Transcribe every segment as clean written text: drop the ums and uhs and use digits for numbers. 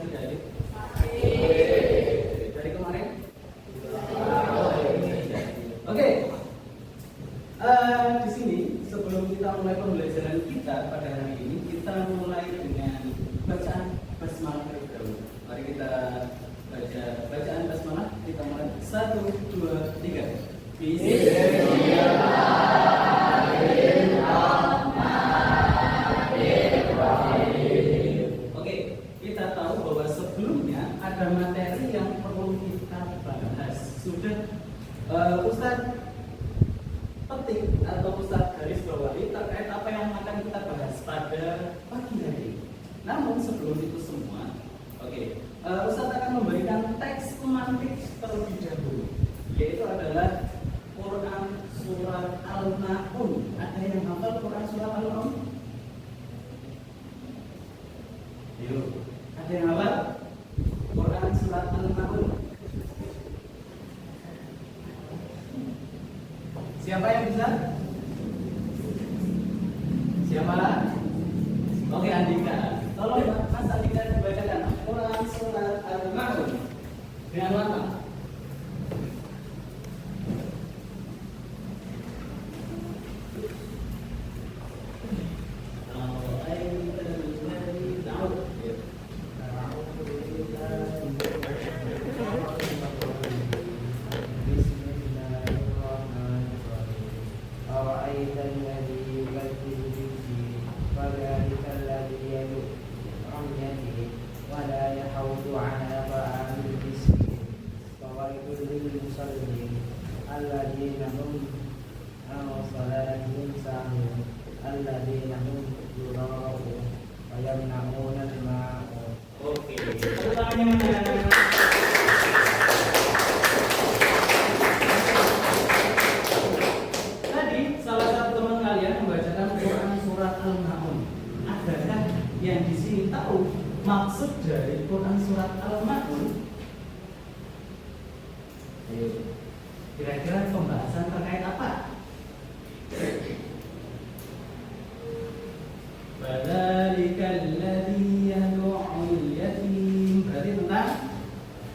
tidak adik? Dari kemarin? Oke. Di sini sebelum kita mulai pembelajaran kita pada hari ini, kita mulai dengan bacaan basmalah terlebih dahulu. Mari kita baca bacaan basmalah. Kita mulai 1, 2, 3. Bismillahirrahmanirrahim. Oke, kita tahu bahwa sebelumnya ada materi yang perlu kita bahas. Sudah Ustadz petik atau Ustadz garis bawahi terkait apa yang akan kita bahas pada pagi hari ini. Namun sebelum itu semua, Ustadz akan memberikan teks pemantik terlebih dahulu, yaitu adalah Quran Surat Al-Ma'un. Ada yang hafal Quran Surat Al-Ma'un? Yuk, ada yang hafal Quran Surat Al-Ma'un? Siapa yang bisa? Siapa? Oke, Andika. Tolong Mas Andika dibacakan Quran Surat Al-Ma'un dengan lantang. Maksud dari Quran Surat Al-Ma'un? Ayo, kira-kira pembahasan terkait apa? Badzalikal ladzi yad'ul yatim. Berarti tentang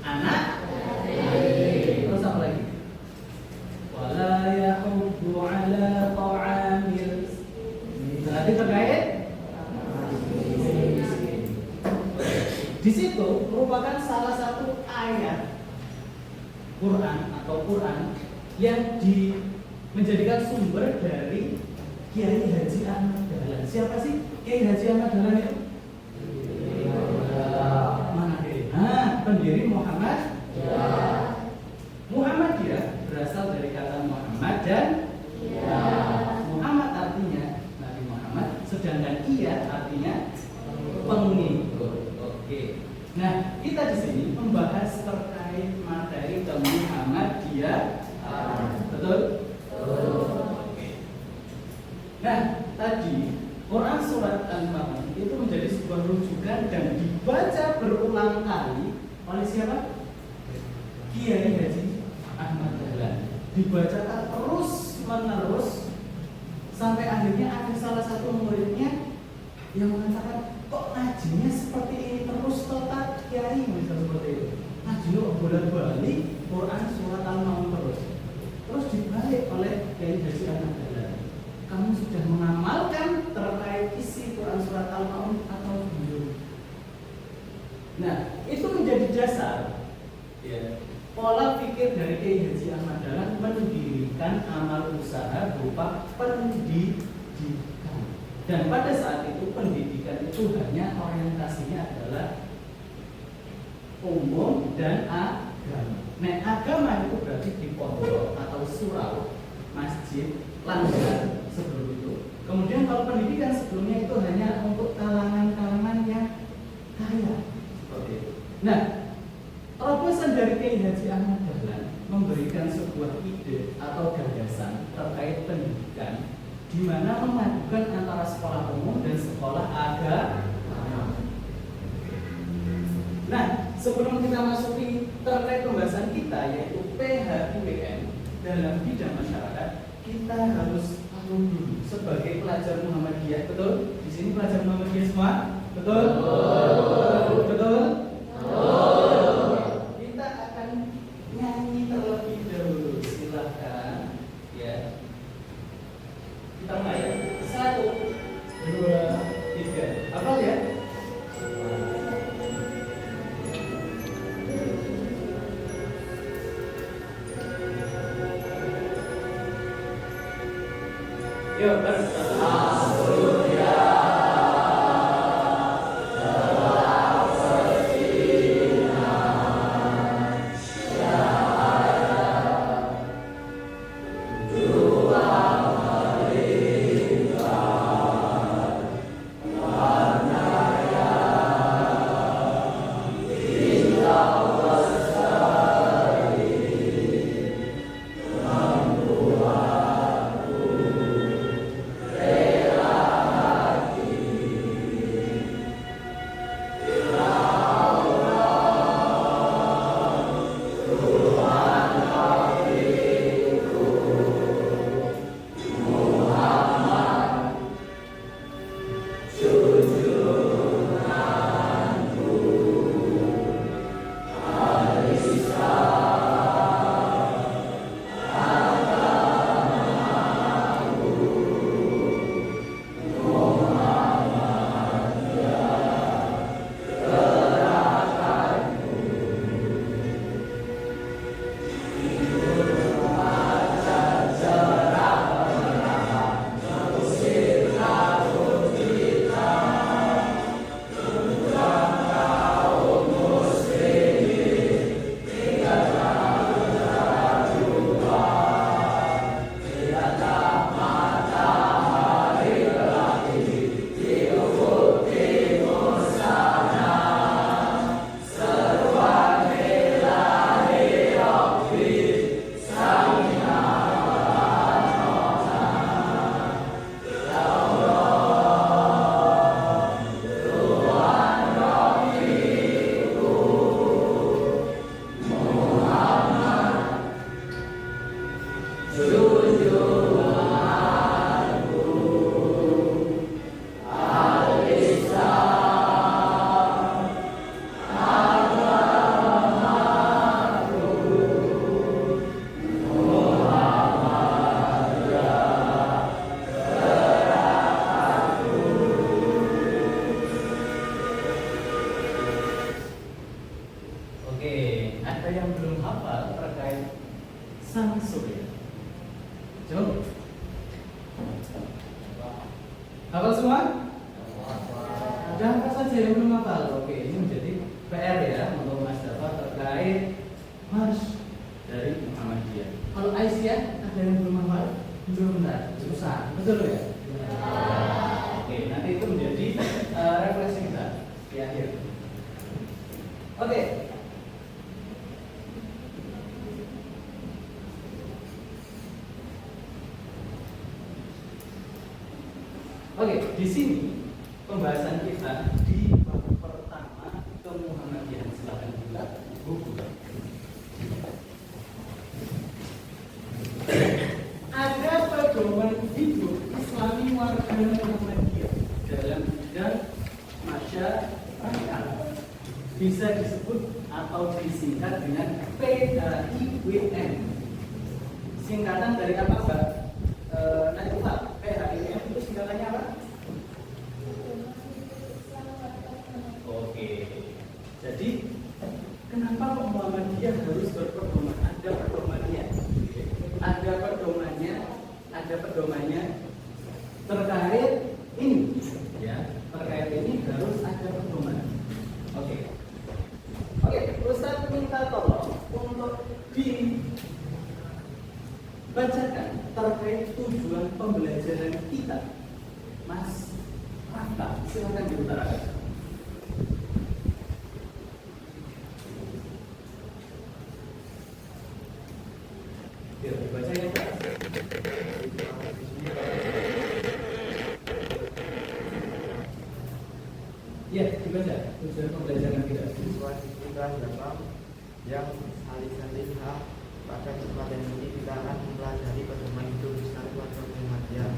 anak yatim. Terus apa lagi? Wala yahuddu ala ta'amil. Berarti terkait di situ merupakan salah satu ayat Quran atau Quran yang menjadikan sumber dari Kiai Haji Ahmad Dahlan. Siapa sih Kiai Haji Ahmad Dahlan itu? Mana dia? Pendiri Muhammad. Muhammadiyah berasal dari kata Muhammad dan Muhammad artinya Nabi Muhammad, sedangkan Ia artinya pengikut. Nah, kita di sini membahas terkait materi Muhammadiyah. Betul? Oke. Nah, tadi Quran Surat Al-Ma'un itu menjadi sebuah rujukan dan dibaca berulang kali oleh siapa? Kiai Haji Ahmad Dahlan. Dibacakan terus menerus sampai akhirnya ada salah satu muridnya yang mengatakan, kok ngajinya seperti ini terus total Kiai, misalnya seperti itu. Ngajinya bolak-balik Quran Surat Al-Ma'un terus dibalik oleh Kiai Haji Ahmad Dahlan. Kamu sudah mengamalkan terkait isi Quran Surat Al-Ma'un atau belum? Nah, itu menjadi dasar pola pikir dari Kiai Haji Ahmad Dahlan mendirikan amal usaha berupa pendidikan. Dan pada saat itu pendidikan itu hanya orientasinya adalah umum dan agama. Nah, agama itu berarti di pondok atau surau, masjid, langgar sebelum itu. Kemudian kalau pendidikan sebelumnya itu hanya untuk kalangan-kalangan yang kaya. Seperti itu. Nah, terobosan dari Kiai Haji Ahmad Dahlan memberikan sebuah ide atau gagasan terkait pendidikan, di mana memadukan antara sekolah umum dan sekolah agama. Nah, sebelum kita masuki terkait pembahasan kita yaitu PHIWN dalam bidang masyarakat, kita harus tahu dulu sebagai pelajar Muhammadiyah, betul? Di sini pelajar Muhammadiyah semua, betul? Betul? Yuk, bersama. Hafal semua? Ada apa saja yang belum hafal? Oke, ini menjadi PR ya untuk Mas Dafa terkait Mars dari Muhammadiyah. Kalau Aisyah ada yang belum hafal? Belum, bentar, susah, betul ya? Oke, nanti itu menjadi refleksi kita di akhir. Oke. Oke, di sini pembahasan kita di bab pertama kemuhammadiyahan. Silakan buka buku. Ada pedoman hidup Islami warga Muhammadiyah dalam bidang masyarakat. Bisa disebut atau disingkat dengan PHIWM. Singkatan dari apa, Mbak? Najwa, PHIWM itu singkatannya apa? Oke. Jadi kenapa Muhammadiyah harus berpedoman? Ada pedomannya. Ada pedomannya terkait ini, ya. Terkait ini harus ada pedoman. Oke, Ustaz minta tolong untuk dibacakan terkait tujuan pembelajaran kita, Mas Rafta. Silakan diutarakan. Ya, dibaca ya, Pak. Ya, dibaca tujuan pembelajaran kita. Tujuan kita dalam yang salih-salihah. Pada kesempatan ini kita akan mempelajari pedoman hidup Islam warga Muhammadiyah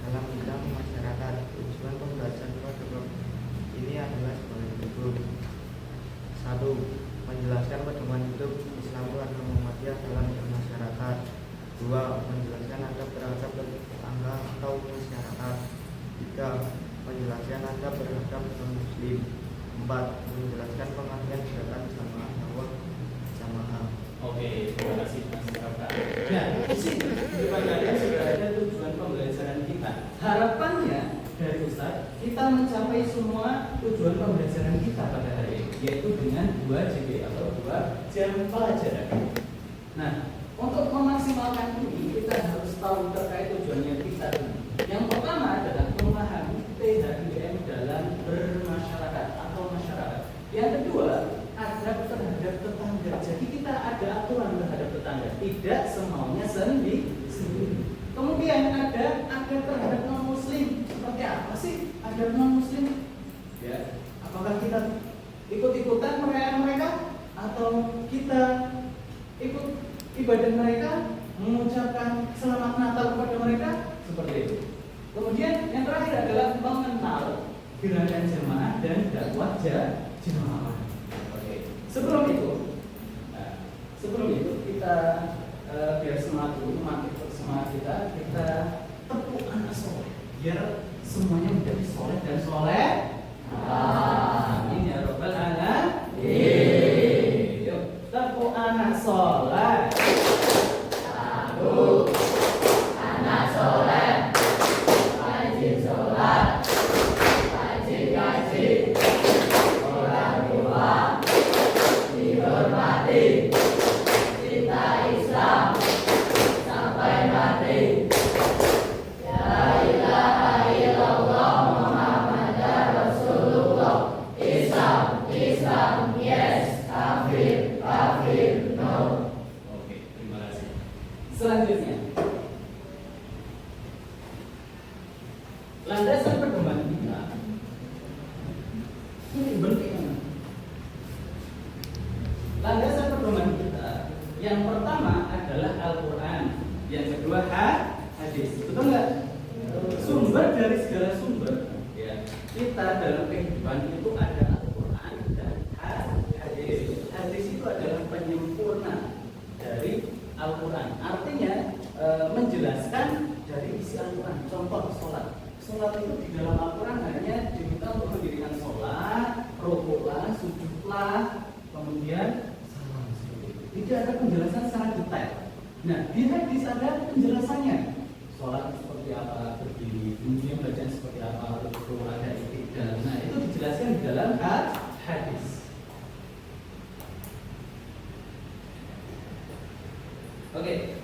dalam bidang masyarakat. Tujuan pembelajaran pada ini adalah sebagai berikut: 1. Menjelaskan pedoman hidup Islam warga Muhammadiyah dalam masyarakat. 2. Menjelaskan adab terhadap tetangga atau masyarakat. 3. Menjelaskan adab terhadap non-muslim. 4. Menjelaskan pengertian gerakan jamaah dakwah jamaah. Oke, terima kasih Mas Rafta. Nah, di sini di bagian sudah ada tujuan pembelajaran kita. pembelajaran kita pada hari ini, yaitu dengan 2 JP atau 2 jam pelajaran. Nah, untuk memaksimalkan ini kita harus tahu terkait tujuannya kita dulu. Yang pertama adalah memahami PHIM dalam bermasyarakat atau masyarakat. Yang kedua, adab terhadap tetangga. Jadi kita ada aturan terhadap tetangga, tidak semaunya sendiri. Kemudian ada adab terhadap non muslim. Seperti apa sih adab non muslim? Ya, apakah kita ikut-ikutan merayakan mereka atau kita ikut ibadah mereka, mengucapkan selamat Natal kepada mereka, seperti itu. Kemudian yang terakhir adalah mengenal gerakan jemaah dan dakwah jemaah. Oke. Sebelum itu kita biar semangat dulu, makin semangat kita tepuk anak soleh, biar semuanya menjadi soleh dan soleh. Amin ya robbal alamin. Yuk, tepuk anak soleh. Satu, anak soleh, rajin sholat, rajin ngaji, orang tua dihormati, cinta Islam sampai mati. La ilaha illallah Muhammadar Rasulullah. Islam, Islam, yes. Kafir, kafir, no. Oke, terima kasih. Selanjutnya, landasan pedoman kita ini penting. Landasan pedoman kita yang pertama adalah Al-Quran, yang kedua hadis. Betul nggak? Sumber dari segala sumber, ya, kita dalam kehidupan itu ada Al-Quran dan hadis. Hadis itu adalah penyempurna dari Al-Quran. Artinya menjelaskan dari isi Al-Quran. Contoh sholat. Sholat itu di dalam Al-Quran hanya diminta untuk mendirikan sholat, rukuklah, sujudlah, kemudian salam. Tidak ada penjelasan secara detail. Nah, di hadis ada penjelasannya. Sholat seperti apa, berdiri, kemudian bacaan seperti apa, rukuk, ada iktidal. Nah, itu dijelaskan di dalam hadis. Oke.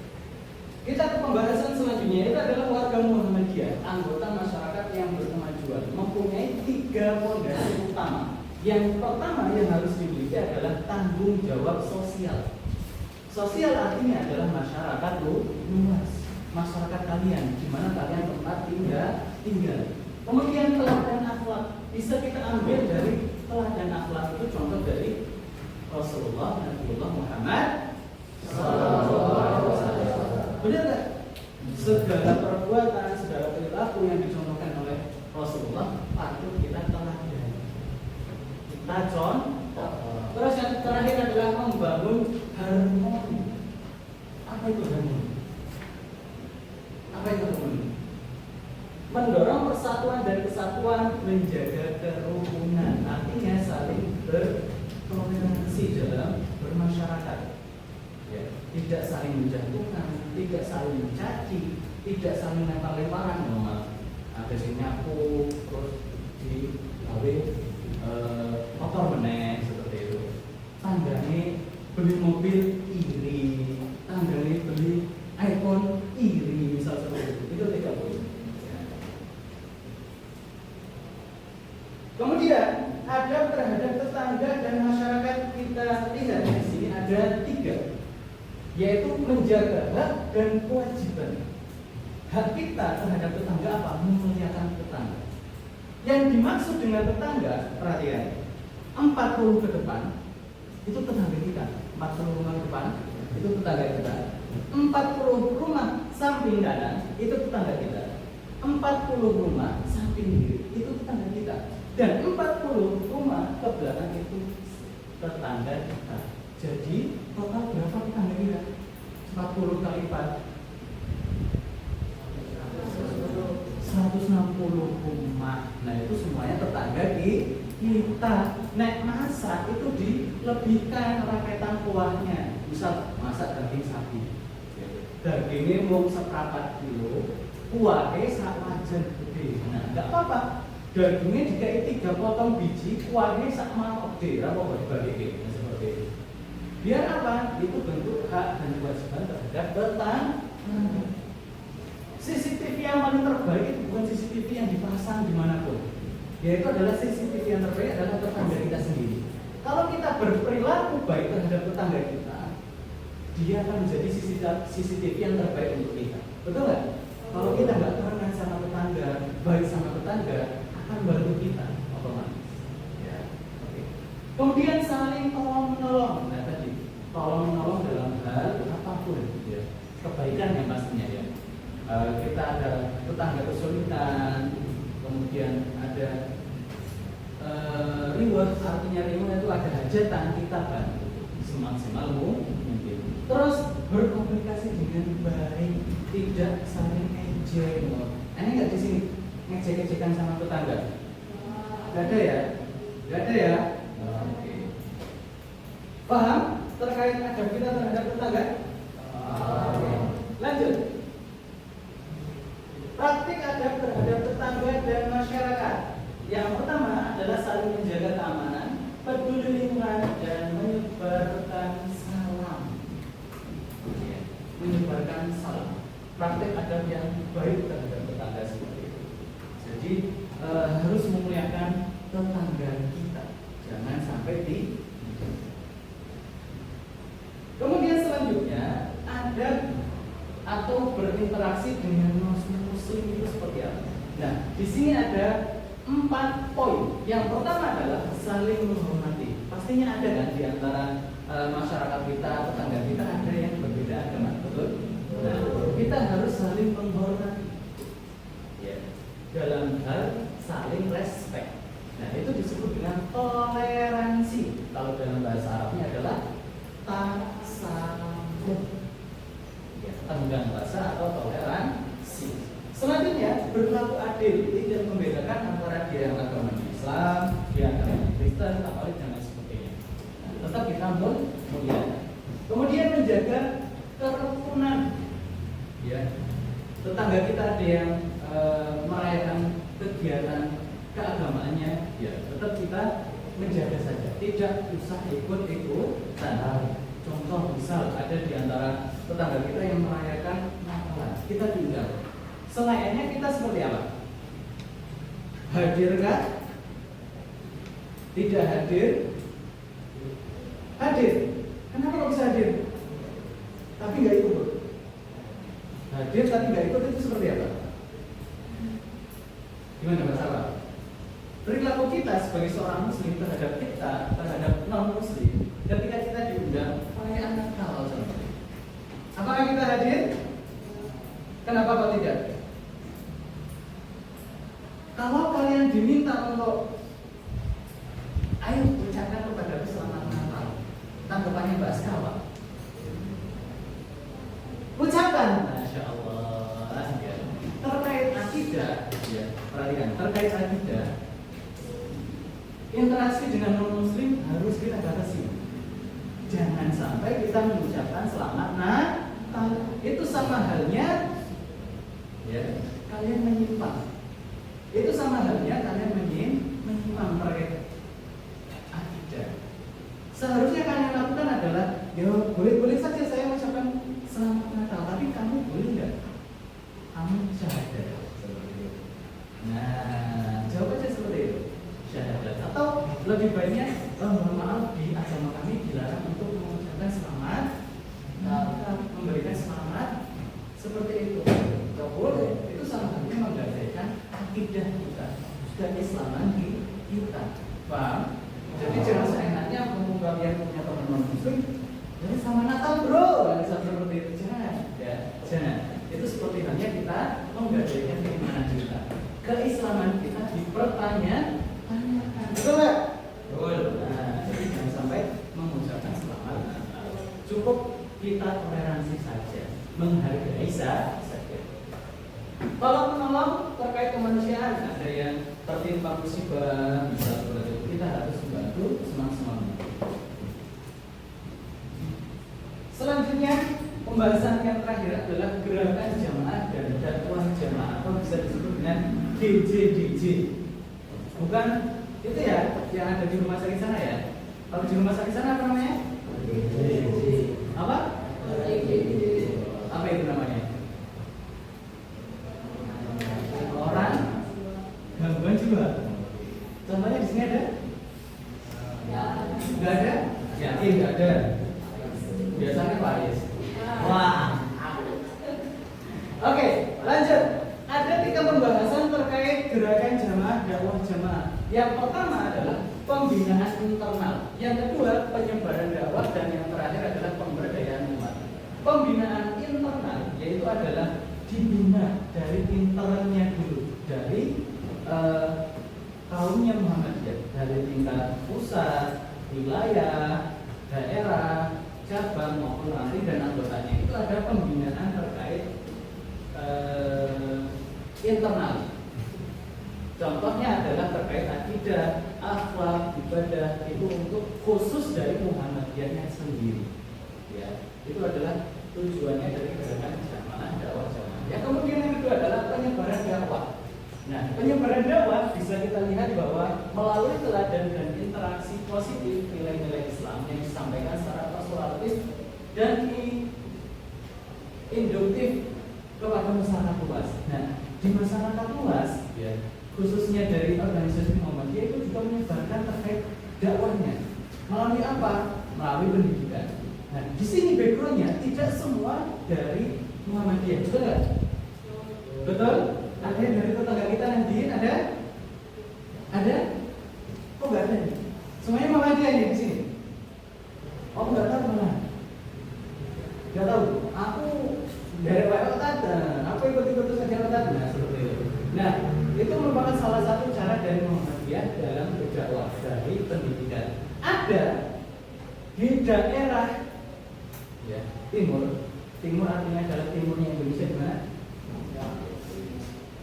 Kita ke pembahasan selanjutnya, itu adalah warga Muhammadiyah, anggota masyarakat yang berkemajuan, mempunyai 3 fondasi utama. Yang pertama yang harus dimiliki adalah tanggung jawab sosial. Sosial artinya adalah masyarakat luas, masyarakat kalian, di mana kalian tempat tinggal. Kemudian teladan akhlak, bisa kita ambil dari teladan akhlak itu contoh dari Rasulullah Nabiullah Muhammad sallallahu alaihi wasallam. Benar nggak? Segala perbuatan, segala perilaku yang dicontohkan oleh Rasulullah patut kita teladan. Kita contoh. Terus yang terakhir adalah membangun harmoni. Apa itu harmoni? Apa itu harmoni? Mendorong persatuan dan kesatuan, menjaga kerukunan. Artinya saling bertoleransi dalam bermasyarakat. Ya, tidak saling menjatuhkan, tidak saling mencaci, tidak saling lempar-lemparan. Ada sing nyapu, terus di motor meneng seperti itu. Tanggane beli mobil iri, tanggane beli iPhone iri, misal seperti itu. Itu tidak boleh. Ya. Kemudian adab terhadap tetangga dan masyarakat kita lihat di sini ada 3. Yaitu menjaga hak dan kewajiban. Hak kita terhadap tetangga apa? Memuliakan tetangga. Yang dimaksud dengan tetangga, perhatikan, 40 ke depan itu tetangga kita. 40 rumah ke depan itu tetangga kita. 40 rumah samping kanan itu tetangga kita. 40 rumah samping kiri itu tetangga kita. Dan 40 rumah ke belakang itu tetangga kita. Jadi total berapa tetangga kita? 40 kali 4 160 rumah. Nah itu semuanya tetangga di kita. Nek masak itu dilebihkan raketan kuahnya. Misal masak daging sapi, dagingnya mau 1/4 kilo, kuahnya sak wajan gede. Nah nggak apa-apa, dagingnya dikai 3 potong biji, kuahnya sama oke, apa dibagi seperti itu. Biar apa? Itu bentuk hak dan kewajiban terhadap tetangga. CCTV yang paling terbaik itu bukan CCTV yang dipasang dimanapun, yaitu adalah CCTV yang terbaik adalah tetangga kita sendiri. Kalau kita berperilaku baik terhadap tetangga kita, dia akan menjadi CCTV yang terbaik untuk kita. Betul nggak? Kalau kita nggak pernah sama tetangga, baik sama tetangga, akan bantu kita otomatis. Ya, oke. Kemudian saling tolong menolong. Nah tadi tolong menolong dalam hal apapun, ya. Kebaikan yang pastinya ya. Kita ada tetangga kesulitan, kemudian ada reward, artinya reward itu ada hajatan, kita bantu semaksimal mungkin. Terus berkomunikasi dengan baik, tidak saling ejek. Ini nggak di sini ngejek-ejekan sama tetangga? Nggak ada ya? Nggak ada ya? Oke. Paham terkait adab kita terhadap tetangga? Oke. Lanjut. Praktik adab terhadap tetangga dan masyarakat. Yang pertama adalah saling menjaga keamanan, peduli lingkungan, dan menyebarkan salam. Menyebarkan salam. Praktik adab yang baik terhadap tetangga seperti itu. Jadi harus memuliakan tetangga kita. Jangan sampai di. Kemudian selanjutnya adab atau berinteraksi dengan muslim itu seperti apa? Nah, di sini ada 4 poin. Yang pertama adalah saling menghormati. Pastinya ada kan di antara masyarakat kita, tetangga kita ada yang berbeda agama, betul? Nah, kita harus saling menghormati. Ya, dalam hal saling respect. Nah, itu disebut dengan toleransi. Kalau dalam bahasa Arabnya adalah tasamuh. Ya, tenggang rasa atau toleransi. Selanjutnya berlaku adil, tidak membedakan antara dia yang agama Islam, dia agama Kristen, Katolik dan lain sebagainya. Nah, tetap kita muliakan. Kemudian menjaga kerukunan. Ya, tetangga kita ada yang merayakan kegiatan keagamaannya, ya tetap kita menjaga saja, tidak usah ikut-ikutan. Contoh misal ada di antara tetangga kita yang merayakan Natalan, kita diundang. Selainnya kita seperti apa? Hadir kan? Tidak hadir? Hadir. Kenapa kok bisa hadir? Tapi nggak ikut. Hadir tapi nggak ikut itu seperti apa? Gimana masalah? Perilaku kita sebagai seorang muslim terhadap kita, terhadap non-muslim, ketika kita diundang perayaan Natal contohnya. Apakah kita hadir? Kenapa kok tidak? Kalau kalian diminta untuk ayo ucapkan kepada selamat Natal, tanggapannya Mbak Skawa, ucapkan, Masya Allah, ya. Terkait akidah, ya, perhatikan, terkait akidah, interaksi dengan non-muslim harus kita batasi. Jangan sampai kita mengucapkan selamat Natal. Itu sama halnya, ya, kalian menyimpang. Itu sama halnya kalian menyimpang terkait akidah. Seharusnya kalian lakukan adalah, ya boleh-boleh saja saya mengucapkan selamat Natal, tapi kamu boleh nggak? Kamu syahadat. Nah, jawab aja seperti itu, syahadat. Atau lebih baiknya, mohon maaf di agama kami dilarang untuk mengucapkan selamat, memberikan selamat seperti itu. Tidak boleh. Itu sama halnya menggadaikan akidah kita, keislaman kita. Paham? Jadi jangan seenaknya mumpung kalian punya teman non-muslim, jadi sama Natal bro, seperti itu jangan. Ya, jangan. Itu seperti halnya kita menggadaikan keimanan kita, keislaman kita dipertanyakan. Betul nggak? Betul. Nah, jadi jangan sampai mengucapkan selamat Natal. Cukup kita toleransi saja, menghargai saja. Tolong menolong terkait kemanusiaan, ada yang tertimpa musibah, bisa seperti itu, kita harus membantu semaksimal mungkin. Selanjutnya pembahasan yang terakhir adalah gerakan jamaah dan dakwah jamaah, atau bisa disebut dengan GJDJ. Bukan itu ya, yang ada di rumah sakit sana ya. Kalau di rumah sakit sana apa namanya? Apa? Apa itu namanya? Orang gangguan jiwa. Contohnya di sini ada? Nggak ada? Yakin nggak ada? Biasanya Paris. Wah. Oke, lanjut. Ada 3 pembahasan terkait gerakan jamaah dakwah jamaah. Yang pertama adalah pembinaan internal, yang kedua penyebaran dakwah, dan yang terakhir adalah pemberdayaan umat. Pembinaan internal yaitu adalah dibina dari internalnya dulu, dari kaumnya Muhammadiyah, dari tingkat pusat, wilayah, daerah, cabang maupun nanti dan anggotanya. Itu ada pembinaan terkait internal. Contohnya adalah terkait akidah, akhlak, ibadah, itu untuk khusus dari Muhammadiyahnya sendiri. Ya, itu adalah tujuannya dari gerakan jamaah dakwah jamaah. Ya, kemudian yang kedua adalah penyebaran dakwah. Nah, penyebaran dakwah bisa kita lihat bahwa melalui teladan dan interaksi positif nilai-nilai Islam yang disampaikan secara persuasif dan induktif kepada masyarakat luas. Nah, di masyarakat luas, ya, khususnya dari organisasi Muhammadiyah itu juga menyebarkan terkait dakwahnya. Melalui apa? Melalui pendidikan. Nah, di sini backgroundnya tidak semua dari Muhammadiyah, betul nggak? Betul? Ada yang dari tetangga kita nanti ada? Ada? Kok nggak ada nih? Semuanya Muhammadiyah nih di sini. Oh, nggak tahu mana? Nggak tahu. Aku dari WO Tata, aku ikut-ikut terus aja Tata. Nah, seperti itu. Nah, itu merupakan salah satu cara dari Muhammadiyah dalam berdakwah, dari pendidikan. Ada di daerah ya, timur. Timur artinya adalah timurnya Indonesia di mana?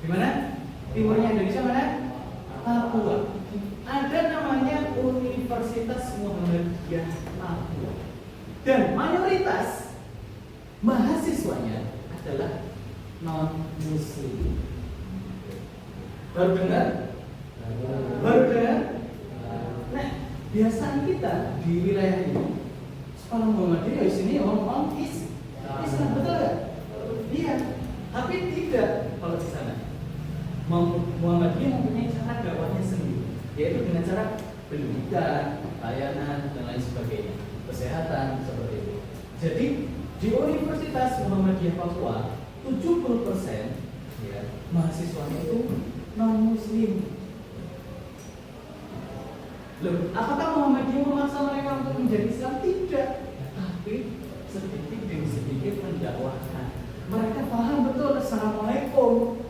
Di mana? Timurnya Indonesia mana? Papua. Ada namanya Universitas Muhammadiyah Papua. Dan mayoritas mahasiswanya adalah non-muslim. Baru dengar? Baru dengar? Nah, biasanya kita di wilayah ini sekolah Muhammadiyah di sini orang Islam, betul nggak? Iya, tapi tidak kalau di sana. Muhammadiyah mempunyai cara dakwahnya sendiri, yaitu dengan cara pendidikan, layanan, dan lain sebagainya, kesehatan seperti itu. Jadi di Universitas Muhammadiyah Papua 70% ya, mahasiswanya itu non-muslim. Loh, apakah Muhammadiyah memaksa mereka untuk menjadi Islam? Tidak, tapi sedikit demi sedikit mendakwahkan. Mereka paham betul Assalamualaikum.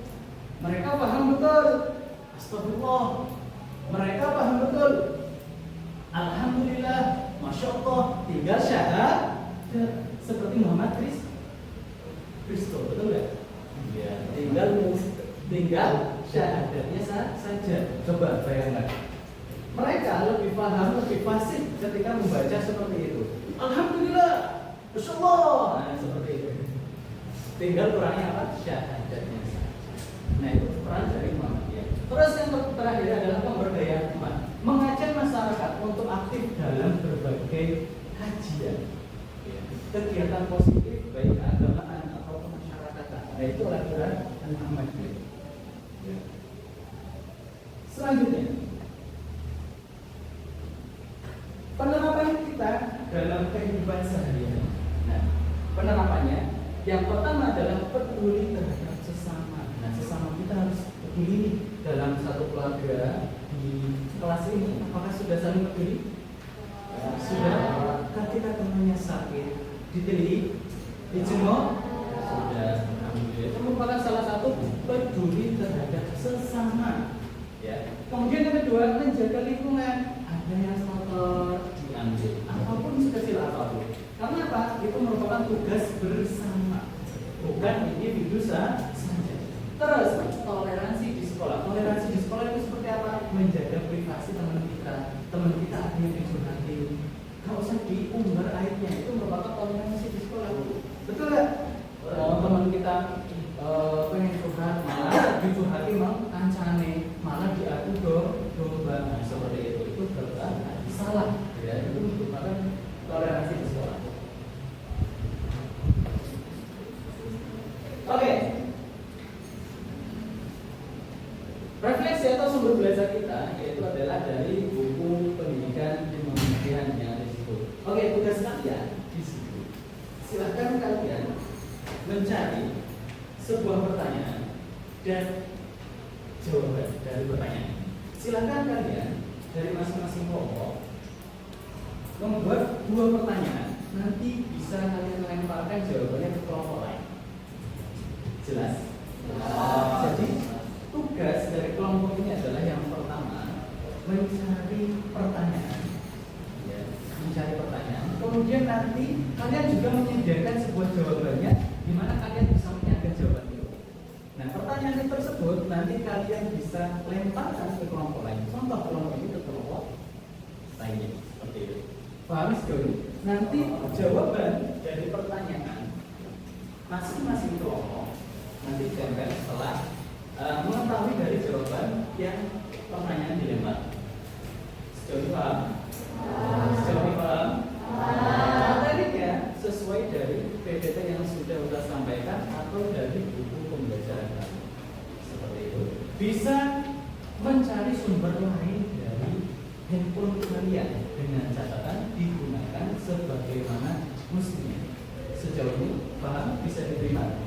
Mereka paham betul Astagfirullah. Mereka paham betul Alhamdulillah, Masya Allah. Tinggal syahadat seperti Muhammad Kristo, betul nggak? Ya, tinggal syahadatnya saja. Coba bayangkan, mereka lebih paham, lebih fasih ketika membaca seperti itu. Alhamdulillah, Masya Allah. Nah, seperti itu. Tinggal kurangnya apa? Syahadatnya saja. Nah, itu peran dari Muhammadiyah. Terus yang terakhir adalah pemberdayaan umat, mengajak masyarakat untuk aktif dalam berbagai kajian, kegiatan positif baik keagamaan atau kemasyarakatan. Nah, itu adalah peran Muhammadiyah. Selanjutnya, penerapan kita dalam kehidupan sehari-hari. Nah, penerapannya yang pertama adalah peduli terhadap sesama. Nah, sesama kita harus peduli dalam satu keluarga. Di kelas ini, apakah sudah saling peduli? Sudah. Ketika temannya sakit, diteliti, dijenguk, sudah. Alhamdulillah. Itu merupakan salah satu peduli terhadap sesama. Ya. Kemudian yang kedua, menjaga lingkungan. Ada yang kotor, diambil, apapun sekecil apapun. Karena apa? Itu merupakan tugas bersama, bukan individu saja. Terus toleransi di sekolah. Toleransi di sekolah itu seperti apa? Menjaga privasi teman kita. Teman kita ada yang dicurhatin, nggak usah diumbar aibnya. Itu merupakan toleransi di sekolah. Betul nggak? Teman kita pengen curhat, malah dicurhati mang kancane, malah diadu ada di situ. Silahkan kalian mencari sebuah pertanyaan dan jawaban dari pertanyaan. Silahkan kalian dari masing-masing kelompok membuat 2 pertanyaan. Nanti bisa kalian lemparkan jawabannya ke kelompok lain. Jelas? Jadi tugas dari kelompok ini adalah yang pertama mencari pertanyaan, ya, mencari pertanyaan. Kemudian nanti kalian juga menyediakan sebuah jawabannya, di mana kalian bisa menyiapkan jawaban itu. Nah, pertanyaan tersebut nanti kalian bisa lemparkan ke kelompok lain. Contoh kelompok ini ke kelompok lainnya, seperti itu. Paham sekali? Nanti jawaban dari pertanyaan masing-masing kelompok nanti ditempel setelah mengetahui dari jawaban yang pertanyaan dilempar. Sejauh ini paham? Sejauh ini paham? Materinya sesuai dari PPT yang sudah kita sampaikan atau dari buku pembelajaran kami. Seperti itu. Bisa mencari sumber lain dari handphone kalian dengan catatan digunakan sebagaimana mestinya. Sejauh ini paham? Bisa diterima?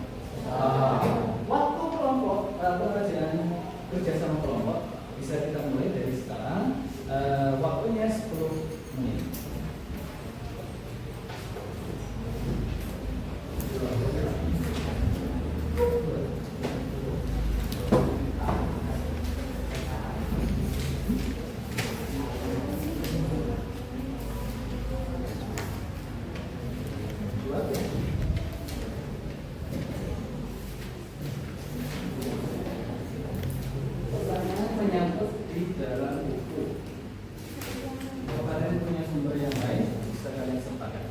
Waktu kelompok pengerjaan kerjasama kelompok bisa kita mulai dari sekarang. Waktunya 10 menit. Pertanyaan menyangkut di dalam buku. Kalau kalian punya sumber yang lain, bisa kalian sempatkan.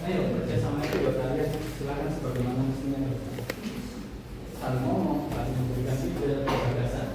Ayo kerjasama itu buat kalian, silakan sebagaimana mestinya. Saling ngomong, saling memberikan ide, gagasan.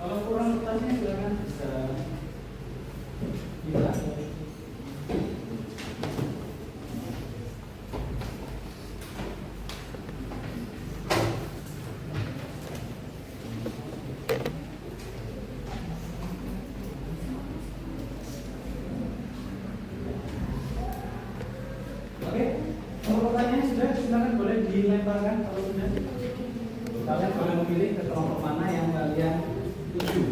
Kalau kurang pertanyaan silakan bisa bilang. Oke, kalau pertanyaan sudah, silakan boleh dilemparkan. Kalau sudah, kalian boleh memilih ke kelompok mana yang kalian tuju.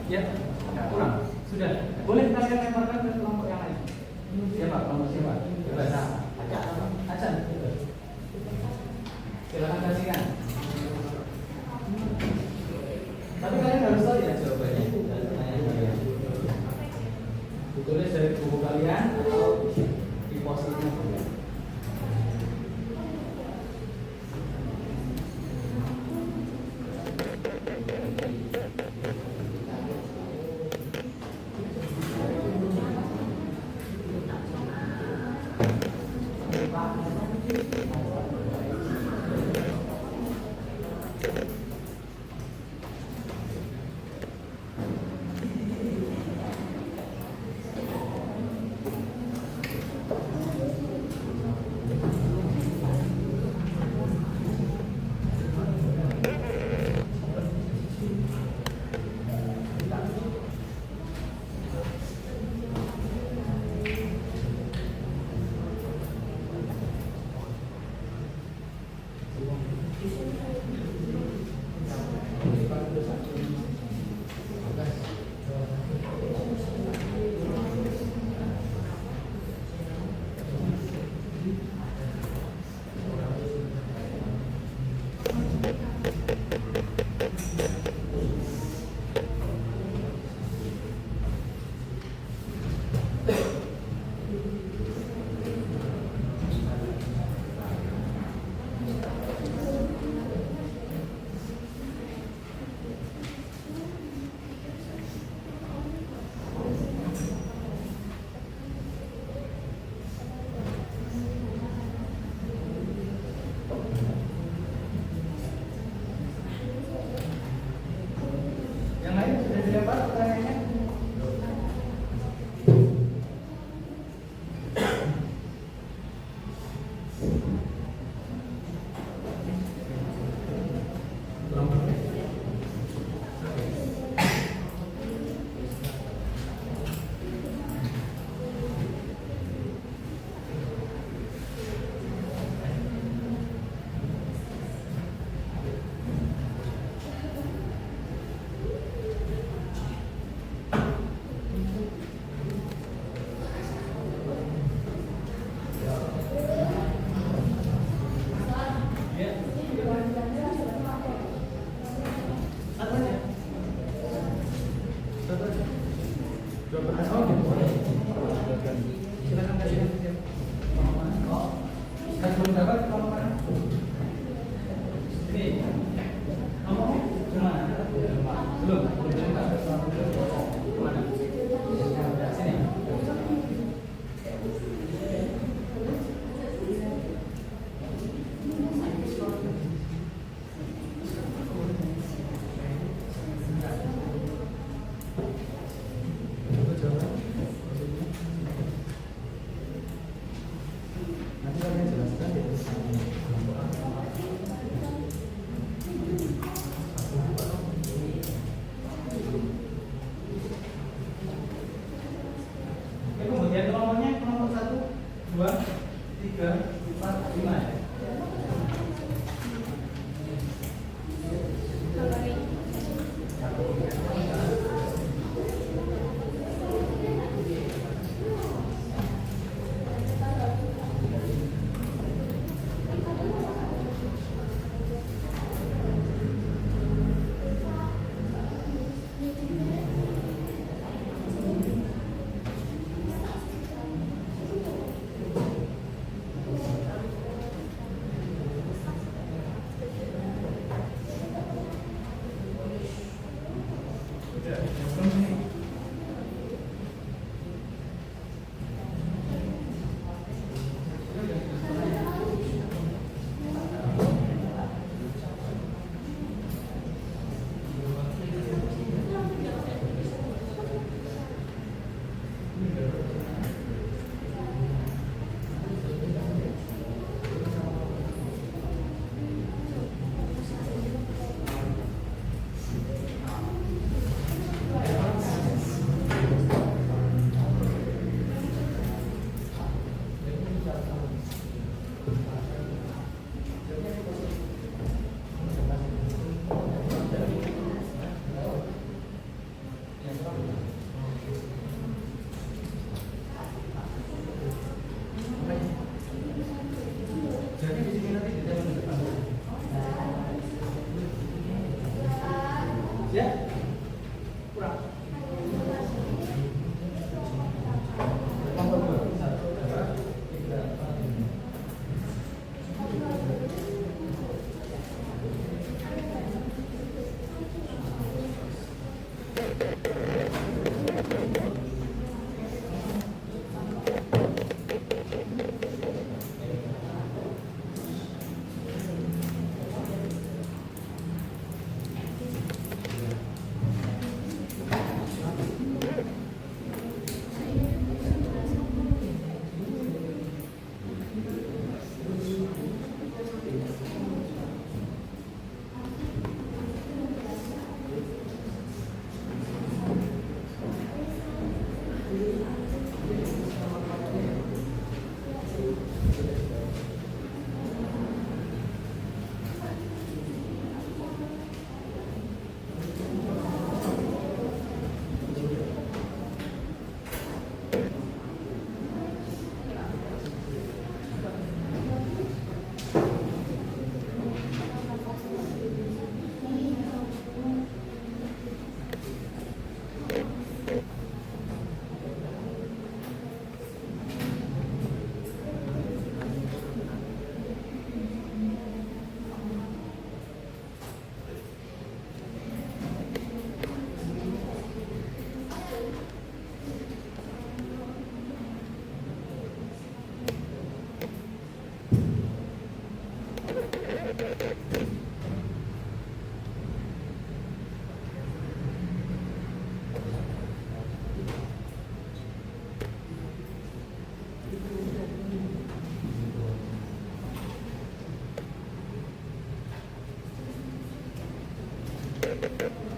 Ya, kurang. Sudah. Boleh kalian lemparkan ke kelompok yang lain. Siapa? Kelompok siapa? Bebas. Acan. Silakan kasihkan. Tapi kalian harus tahu ya jawabannya itu dari pertanyaan kalian. Ditulis dari buku kalian atau di post-itnya kalian. Ya. Kurang. Nomor 2. 1, 2, 3, 4, 5.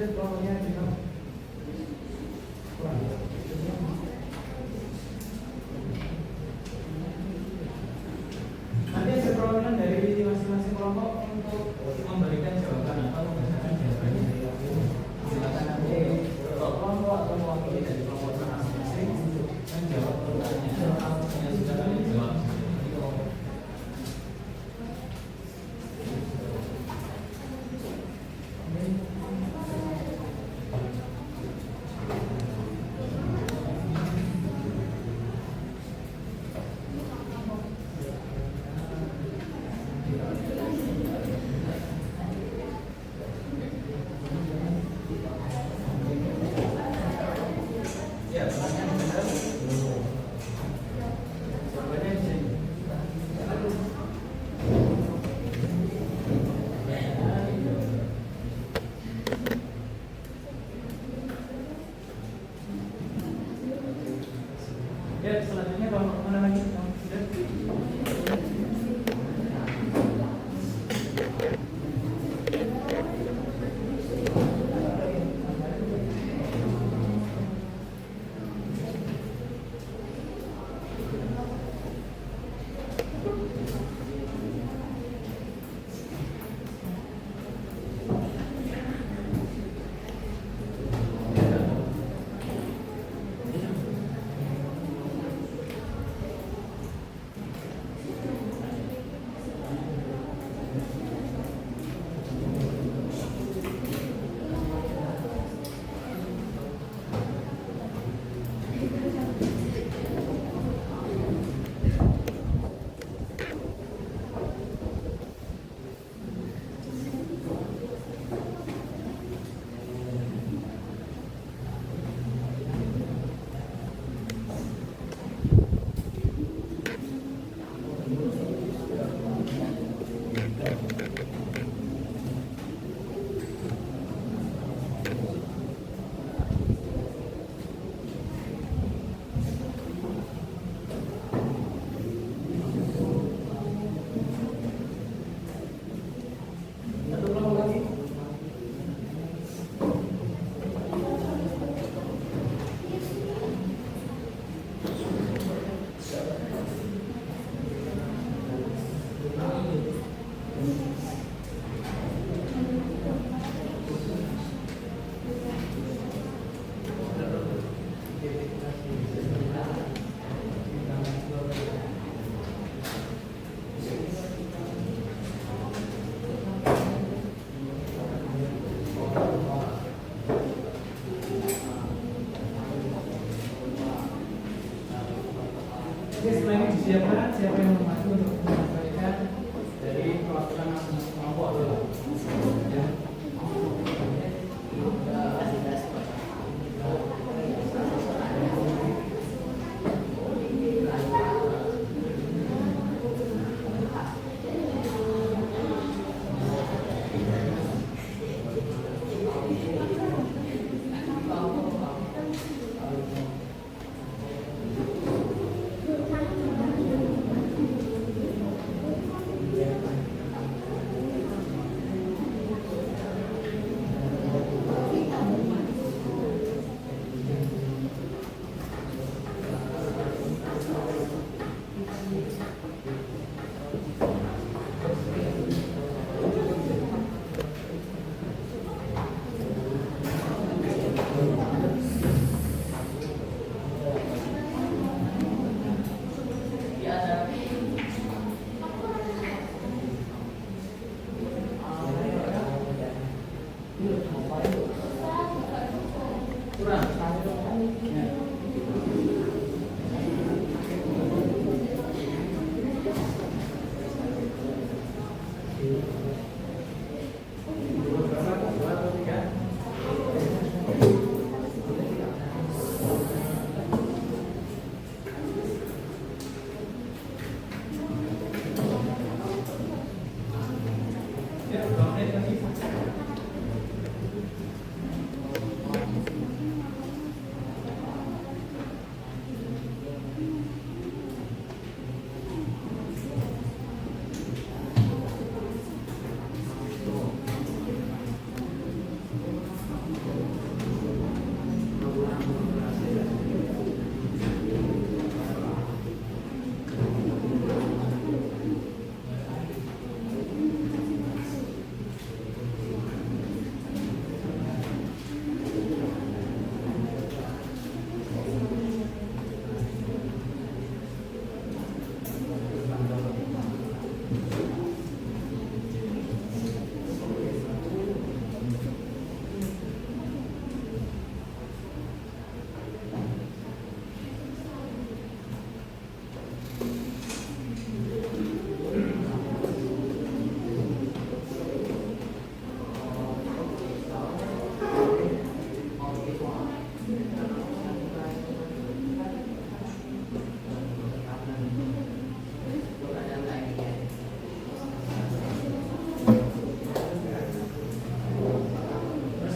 Nanti ada perwakilan dari masing-masing kelompok untuk memberikan jawaban atau membacakan jawabannya. Silakan nanti kelompok atau mewakili dari kelompok masing-masing untuk menjawab pertanyaan yang sudah kalian jawab. Ya, pertanyaan benar. Jawabannya di sini. Ya, selanjutnya kalau mana lagi? Satu kelompok lagi. Oke, setelah ini disiapkan siapa yang mau maju untuk menyampaikan dari perwakilan masing-masing kelompok dulu. Ya.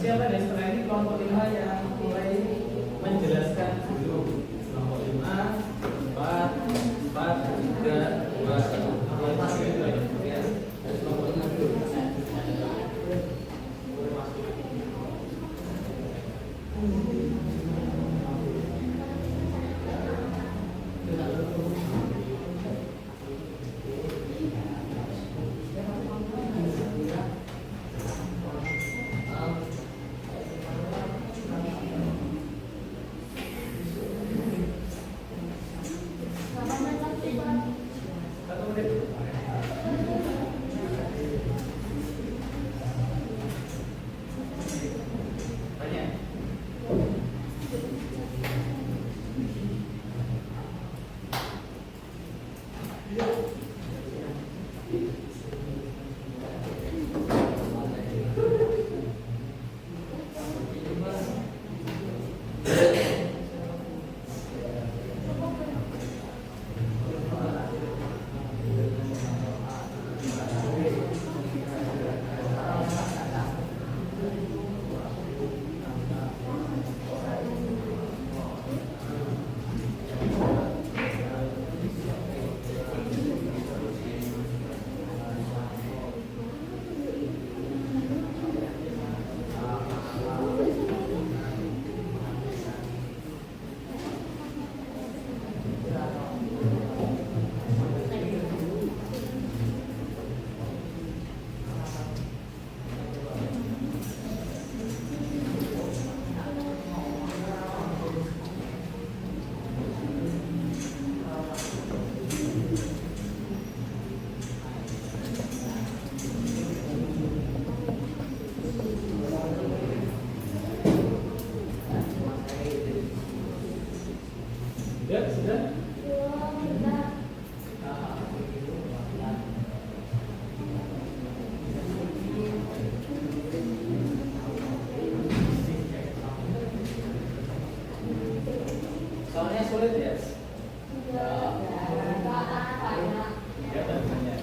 persiapan ya, setelah ini kelompok 5 yang mulai menjelaskan dulu. Kelompok 5, 4, 3, 2, 1. Masih gitu ya. Kelompok 5 dulu. Ya, sudah? Soalnya sulit ya? Ya, tentunya.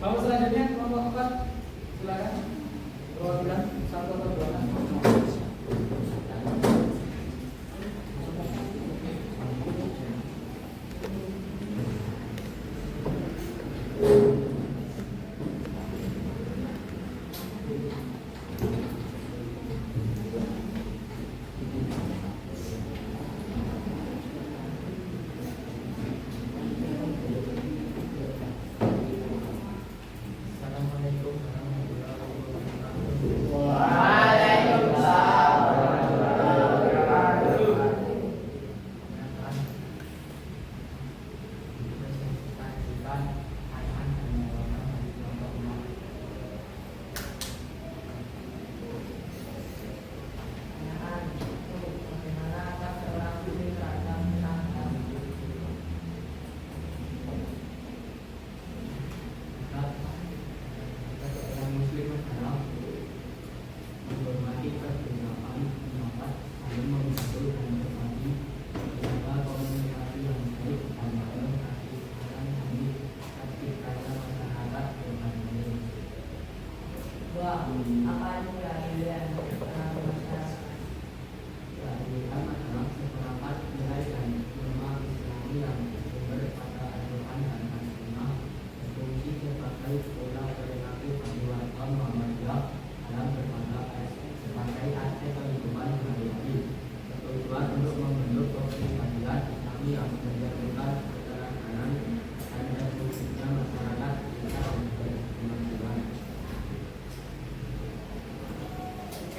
Kelompok selanjutnya kelompok 4, silakan. Perwakilan 1 atau 2 kan?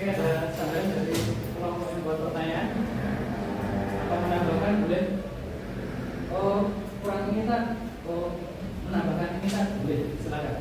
Oke, ada saran dari kelompok yang buat pertanyaan. Apa menambahkan boleh? Oh, kurang ini tak? Oh, menambahkan ini tak? Boleh, silakan.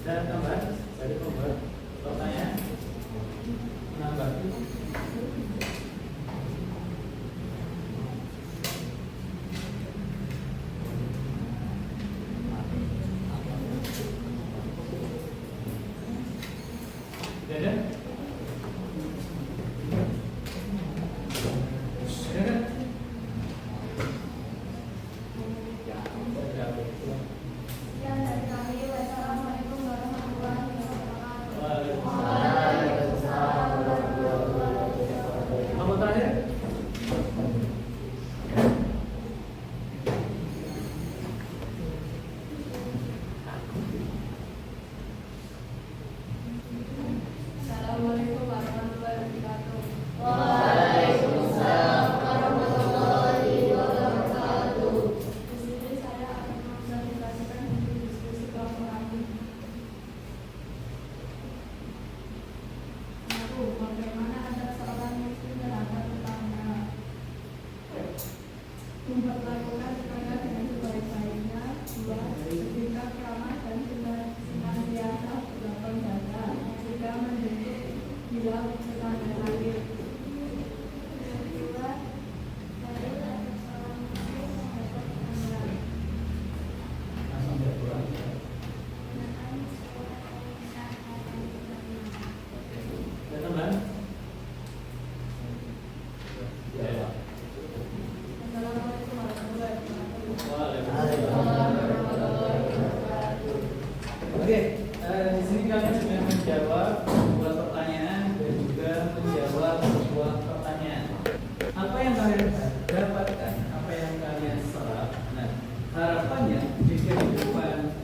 Ada tambahan? Dari pembuat pertanyaan? Nambah? Tidak ada? Ada kan? Ya, dari kami, wassalamualaikum warahmatullahi wabarakatuh. Waalaikumsalam. Apa terakhir? Assalamualaikum warahmatullahi wabarakatuh. Waalaikumsalam warahmatullahi wabarakatuh. Di sini saya akan mempresentasikan diskusi kelompok kami. Satu, bagaimana agar seorang muslim terhadap tetangga? Memperlakukan tetangga dengan sebaik-baiknya. Dua, bersikap ramah dan senantiasa berlapang dada. Tiga, menjadi bila tetangga lain. Yang kedua, dari seorang muslim terhadap tetangga. Langsung berpulang. Ada tambahan? Ya. Assalamualaikum warahmatullahi wabarakatuh. Waalaikumsalam. Oke, di sini kalian sudah menjawab sebuah pertanyaan dan juga menjawab sebuah pertanyaan. Apa yang kalian dapatkan, apa yang kalian serap? Nah, harapannya di kehidupan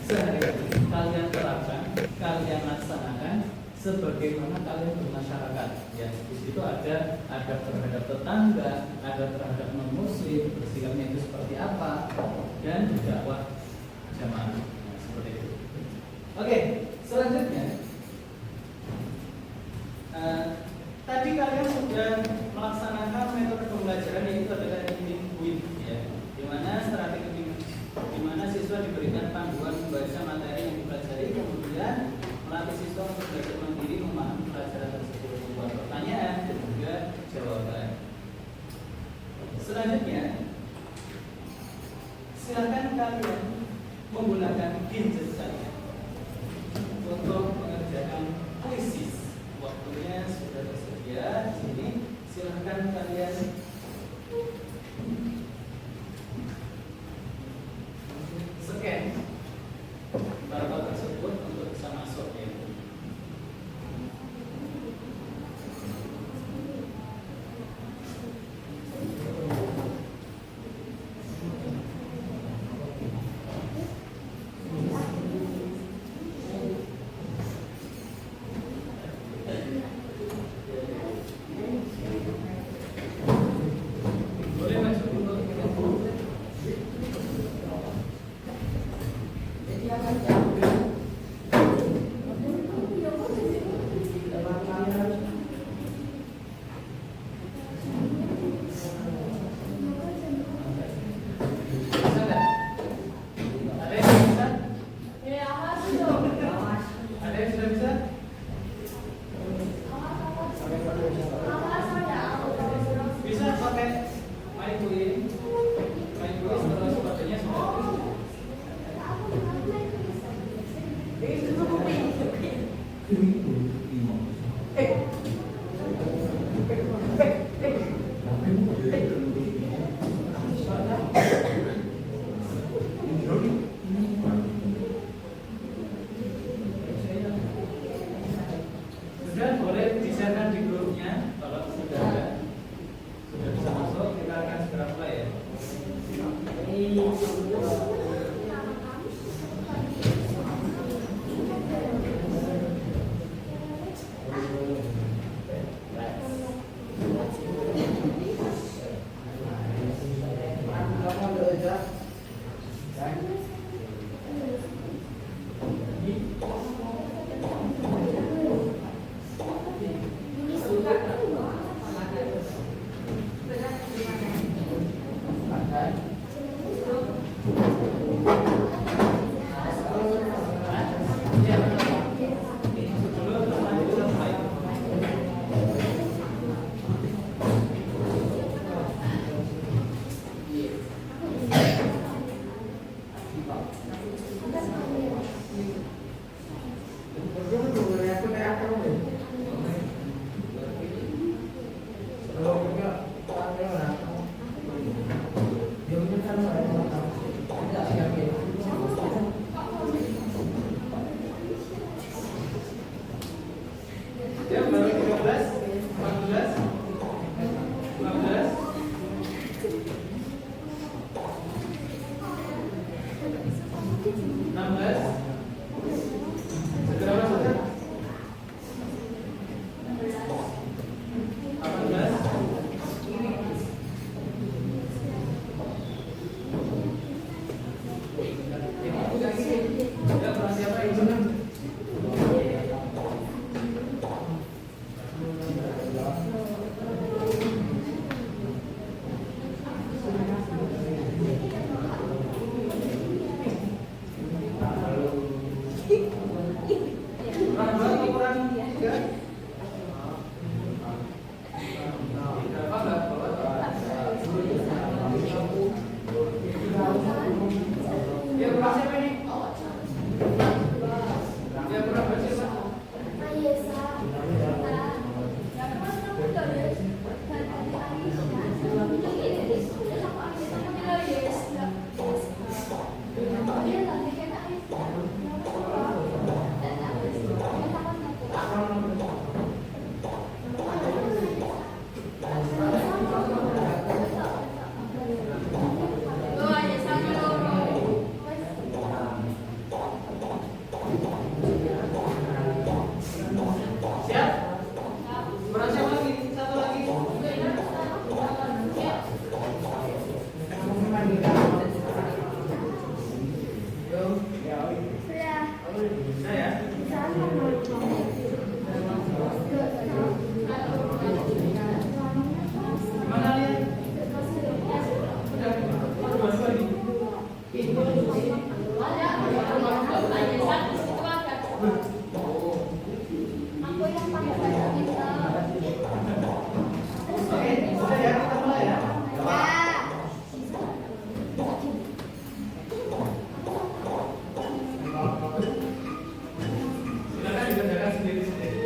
sehari-hari kalian terapkan, kalian laksanakan sebagaimana kalian bermasyarakat. Ya, di situ ada adab terhadap tetangga, adab terhadap non-muslim, bersikapnya itu seperti apa, dan dakwah jamaah. Nah, seperti itu. Oke, selanjutnya tadi kalian sudah melaksanakan metode pembelajaran yaitu adalah reading win, ya, di mana strategi di mana siswa diberikan panduan membaca materi yang dipelajari, kemudian melatih siswa untuk belajar mandiri memahami pelajaran tersebut, membuat pertanyaan dan juga jawaban. Selanjutnya, silakan kalian menggunakan gadget saya untuk mengerjakan kuisis. Waktunya sudah tersedia di sini. Silakan kalian scan barcode tersebut untuk bisa masuk, ya. Boleh maju untuk bisa nggak? Ada yang bisa? Ya, awas dong. Ada yang sudah bisa? Awas ada. Bisa pakai main kuis terus sebagainya sudah. diri sendiri.